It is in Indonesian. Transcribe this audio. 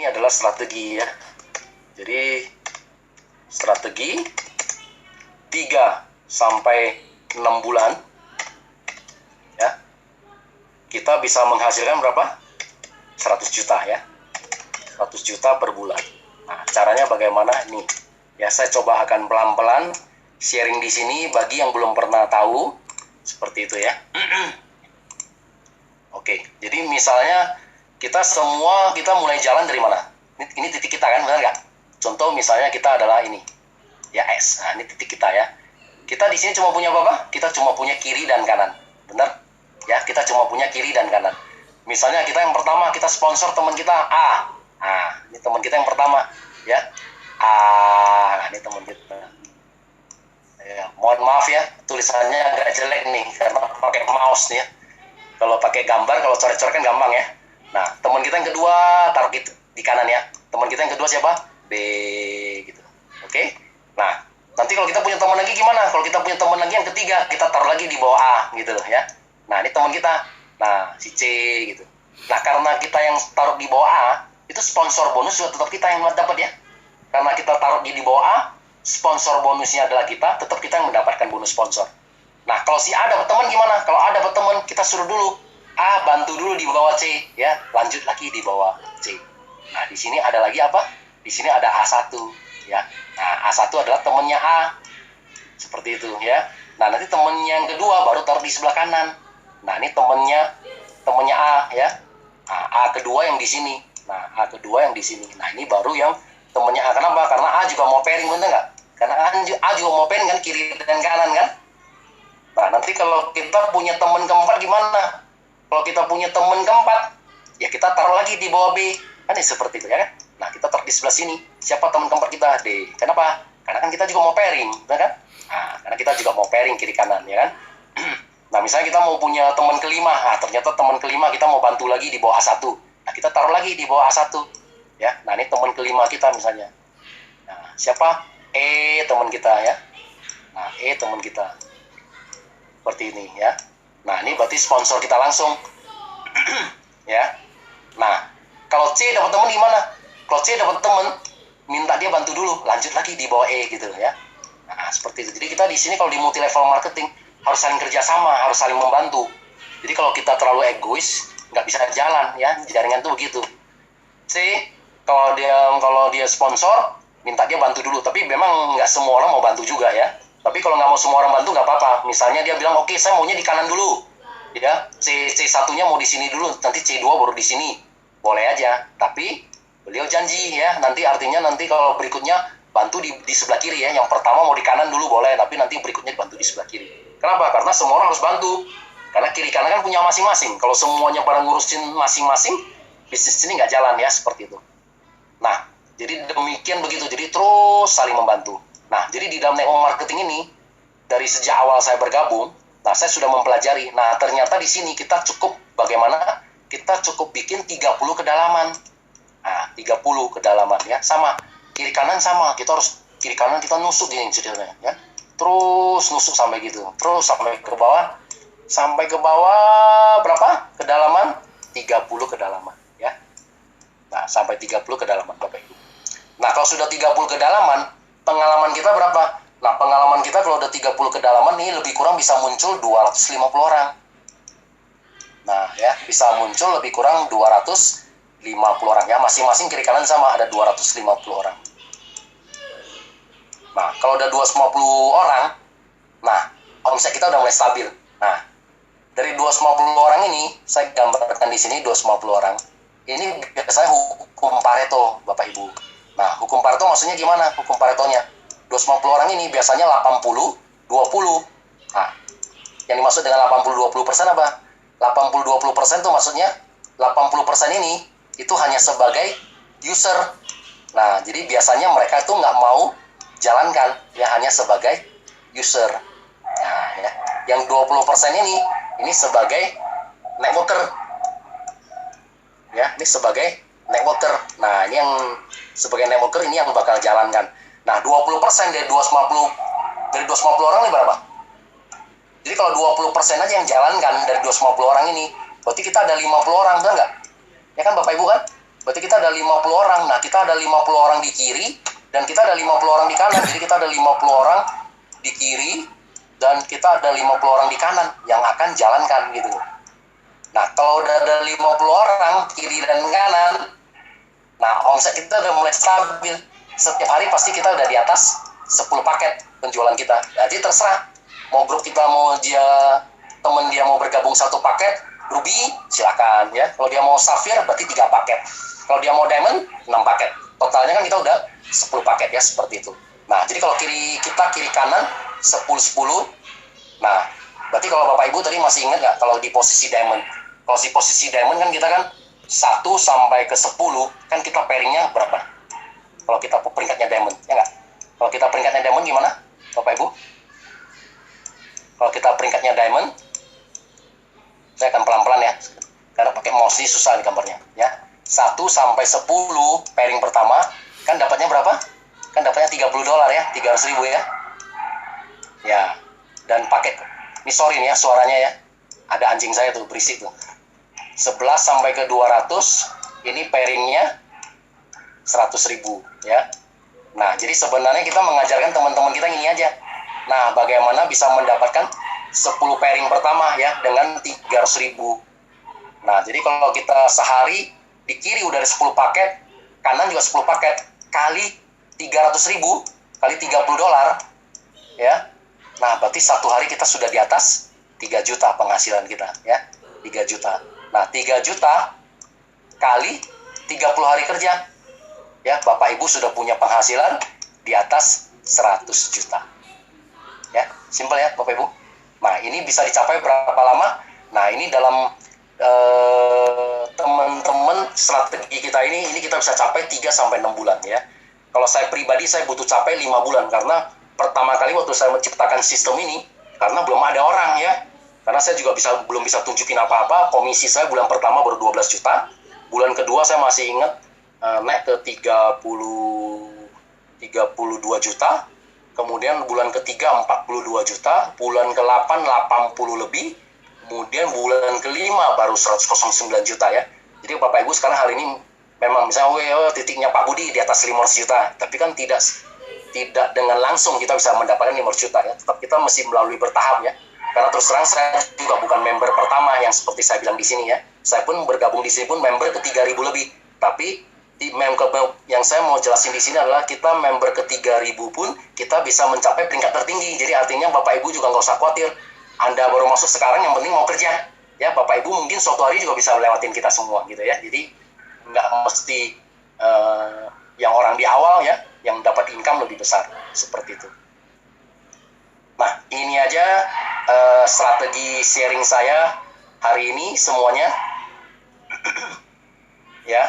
ini adalah strategi ya. Jadi strategi 3 sampai 6 bulan ya. Kita bisa menghasilkan berapa? 100 juta ya. 100 juta per bulan. Nah, caranya bagaimana nih? Ya, saya coba akan pelan-pelan sharing di sini bagi yang belum pernah tahu seperti itu ya. Oke, jadi misalnya kita mulai jalan dari mana? Ini titik kita kan, benar nggak? Contoh misalnya kita adalah ini, ya S. Nah, ini titik kita ya. Kita di sini cuma punya apa? Kita cuma punya kiri dan kanan, benar? Ya, kita cuma punya kiri dan kanan. Misalnya kita yang pertama, kita sponsor teman kita A. Nah, ini teman kita yang pertama, ya. A. Nah, ini teman kita. Ya, mohon maaf ya, tulisannya agak jelek nih karena pakai mouse nih ya. Kalau pakai gambar, kalau coret-coret kan gampang ya. Nah, teman kita yang kedua taruh di kanan ya. Teman kita yang kedua siapa? B gitu. Oke? Nah, nanti kalau kita punya teman lagi gimana? Kalau kita punya teman lagi yang ketiga, kita taruh lagi di bawah A gitu loh ya. Nah, ini teman kita. Nah, si C gitu. Nah, karena kita yang taruh di bawah A, itu sponsor bonus juga tetap kita yang dapat ya. Karena kita taruh di bawah A, sponsor bonusnya adalah kita, tetap kita yang mendapatkan bonus sponsor. Nah, kalau si A dapat teman gimana? Kalau A dapat teman, kita suruh dulu A bantu dulu di bawah C, ya, lanjut lagi di bawah C. Nah, di sini ada lagi apa? Di sini ada A1, ya. Nah, A1 adalah temannya A, seperti itu, ya. Nah, nanti temannya yang kedua baru taruh di sebelah kanan. Nah, ini temannya A, ya. Nah, A kedua yang di sini. Nah, A kedua yang di sini. Nah, ini baru yang temannya A. Kenapa? Karena A juga mau pairing, bener nggak? Karena A juga mau pairing kan, kiri dan kanan kan? Nah, nanti kalau kita punya teman keempat gimana? Kalau kita punya teman keempat, ya kita taruh lagi di bawah B. Kan seperti itu ya kan? Nah, kita taruh di sebelah sini. Siapa teman keempat kita? D. Kenapa? Karena kan kita juga mau pairing, ya kan? Nah, karena kita juga mau pairing kiri kanan, ya kan? Nah, misalnya kita mau punya teman kelima. Nah, ternyata teman kelima kita mau bantu lagi di bawah A1. Nah, kita taruh lagi di bawah A1. Ya. Nah, ini teman kelima kita misalnya. Nah, siapa? E teman kita ya. Nah, E teman kita. Seperti ini ya. Nah, ini berarti sponsor kita langsung. Ya. Nah, kalau C dapat teman gimana? Kalau C dapat teman, minta dia bantu dulu, lanjut lagi di bawah E gitu ya. Nah, seperti itu. Jadi kita di sini kalau di multi level marketing harus saling kerjasama, harus saling membantu. Jadi kalau kita terlalu egois, nggak bisa jalan ya. Jaringan tuh begitu. C kalau dia sponsor, minta dia bantu dulu. Tapi memang nggak semua orang mau bantu juga ya. Tapi kalau nggak mau semua orang bantu nggak apa-apa. Misalnya dia bilang, oke, saya maunya di kanan dulu. Ya, C1-nya mau di sini dulu, nanti C2 baru di sini. Boleh aja. Tapi beliau janji ya, nanti artinya nanti kalau berikutnya bantu di sebelah kiri ya. Yang pertama mau di kanan dulu boleh, tapi nanti berikutnya bantu di sebelah kiri. Kenapa? Karena semua orang harus bantu. Karena kiri kanan kan punya masing-masing. Kalau semuanya pada ngurusin masing-masing, bisnis ini nggak jalan ya, seperti itu. Nah, jadi demikian begitu. Jadi terus saling membantu. Nah, jadi di dalam network marketing ini, dari sejak awal saya bergabung, nah saya sudah mempelajari. Nah, ternyata di sini kita cukup bagaimana? Kita cukup bikin 30 kedalaman. Nah, 30 kedalaman ya. Sama, kiri kanan sama. Kita harus, kiri kanan kita nusuk gini ceritanya ya. Terus nusuk sampai gitu. Terus sampai ke bawah. Sampai ke bawah berapa? Kedalaman? 30 kedalaman ya. Nah, sampai 30 kedalaman Bapak Ibu. Nah, kalau sudah 30 kedalaman, pengalaman kita berapa? Nah, pengalaman kita kalau udah 30 kedalaman nih lebih kurang bisa muncul 250 orang. Nah, ya, bisa muncul lebih kurang 250 orang ya. Masing-masing kiri kanan sama, ada 250 orang. Nah, kalau udah 250 orang, nah, omset kita udah mulai stabil. Nah, dari 250 orang ini, saya gambarkan di sini 250 orang. Ini biasanya hukum Pareto, Bapak Ibu. Nah, hukum Pareto maksudnya gimana? Hukum Paretonya 250 orang ini biasanya 80-20. Nah, yang dimaksud dengan 80-20% apa? 80-20% itu maksudnya 80% ini itu hanya sebagai user. Nah, jadi biasanya mereka itu nggak mau jalankan, ya hanya sebagai user. Nah, ya. Yang 20% ini sebagai networker. Ya, ini sebagai networker. Nah, ini yang sebagai networker ini yang bakal jalankan. Nah, 20% dari 250 orang ini berapa? Jadi kalau 20% aja yang jalankan dari 250 orang ini, berarti kita ada 50 orang, benar nggak? Ya kan Bapak Ibu kan? Berarti kita ada 50 orang. Nah, kita ada 50 orang di kiri dan kita ada 50 orang di kanan. Jadi kita ada 50 orang di kiri dan kita ada 50 orang di kanan yang akan jalankan gitu. Nah, kalau udah ada 50 orang kiri dan kanan, nah omset kita udah mulai stabil. Setiap hari pasti kita udah di atas 10 paket penjualan kita. Jadi terserah mau grup kita, mau temen dia mau bergabung 1 paket Ruby, silakan ya. Kalau dia mau Sapphire berarti 3 paket. Kalau dia mau Diamond 6 paket. Totalnya kan kita udah 10 paket ya, seperti itu. Nah, jadi kalau kiri kanan 10-10. Nah, berarti kalau Bapak Ibu tadi masih ingat nggak kalau di posisi Diamond? Kalau di posisi Diamond kan kita kan 1 sampai ke 10 kan kita pairingnya berapa? Kalau kita peringkatnya Diamond, ya nggak? Kalau kita peringkatnya Diamond gimana, Bapak Ibu? Kalau kita peringkatnya Diamond, saya akan pelan-pelan ya, karena pakai mouse ini susah nih gambarnya ya. 1 sampai 10 pairing pertama kan dapatnya berapa? Kan dapatnya $30 ya, 300.000 ya. Ya, dan paket ini sorry nih ya suaranya ya, ada anjing saya tuh berisik tuh. 11 sampai ke 200 ini pairingnya 100.000 ya. Nah, jadi sebenarnya kita mengajarkan teman-teman kita ini aja. Nah, bagaimana bisa mendapatkan 10 pairing pertama ya dengan 300.000. Nah, jadi kalau kita sehari di kiri udah ada 10 paket, kanan juga 10 paket, kali 300.000 kali $30 ya. Nah, berarti satu hari kita sudah di atas 3 juta penghasilan kita ya. 3 juta. Nah, 3 juta kali 30 hari kerja ya, Bapak Ibu sudah punya penghasilan di atas 100 juta. Ya, simpel ya Bapak Ibu. Nah, ini bisa dicapai berapa lama? Nah, ini dalam teman-teman strategi kita ini kita bisa capai 3 sampai 6 bulan ya. Kalau saya pribadi saya butuh capai 5 bulan karena pertama kali waktu saya menciptakan sistem ini karena belum ada orang ya. Karena saya juga belum bisa tunjukin apa-apa. Komisi saya bulan pertama baru 12 juta. Bulan kedua saya masih ingat naik ke 32 juta. Kemudian bulan ketiga 42 juta, bulan ke-8 80 lebih, kemudian bulan ke-5 baru 109 juta ya. Jadi Bapak Ibu sekarang hari ini memang misalnya titiknya Pak Budi di atas 500 juta, tapi kan tidak dengan langsung kita bisa mendapatkan 500 juta ya. Tetap kita mesti melalui bertahap ya. Karena terus terang saya juga bukan member pertama yang seperti saya bilang di sini ya. Saya pun bergabung di sini pun member ke 3.000 lebih. Tapi yang saya mau jelasin di sini adalah kita member ke 3.000 pun kita bisa mencapai peringkat tertinggi. Jadi artinya Bapak Ibu juga nggak usah khawatir. Anda baru masuk sekarang, yang penting mau kerja. Ya, Bapak Ibu mungkin suatu hari juga bisa lewatin kita semua gitu ya. Jadi nggak mesti yang orang di awal ya, yang dapat income lebih besar. Seperti itu. Nah, ini aja strategi sharing saya hari ini semuanya. Ya.